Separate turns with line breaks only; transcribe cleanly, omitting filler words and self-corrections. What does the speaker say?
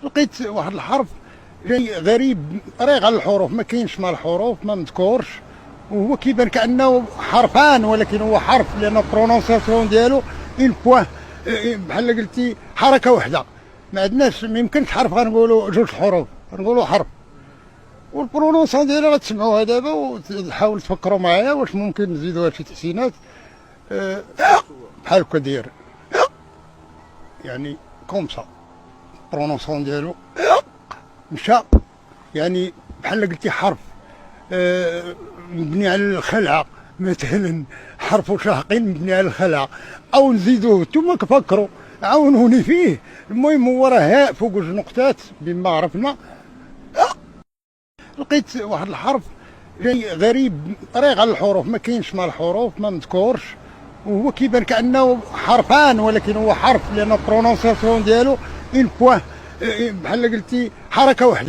لقيت واحد الحرف جاي غريب طريق على الحروف، ما كاينش مع الحروف، ما مذكورش، وهو كيبان كانه حرفان ولكن هو حرف، لان البرونونسياسيون ديالو اون بوان، بحال قلتي حركه واحده. ما عندناش، ما يمكنش حرف غنقولوا جوج حروف، غنقولوا حرف. والبرونونسيون ديالها غتسمعوها دابا وتحاولوا تفكروا معايا واش ممكن نزيدوها شي تحسينات. بحال هكا داير، يعني كوم سا البرونونسيون ديالو مشى، يعني بحال قلتي حرف مبني على الخلعه، مثلا حرف شاهقين مبني على الخلعه، او نزيدوه نتوما كفكروا عاونوني فيه. المهم هو راه هاء فوق جوج نقطات بما عرفنا. لقيت واحد الحرف جاي غريب طريق على الحروف، ما كاينش مع الحروف، ما مذكورش، وهو كيبان كانه حرفان ولكن هو حرف، لان البرونونسياسيون ديالو اون بوان، بحال قلتي حركه واحده.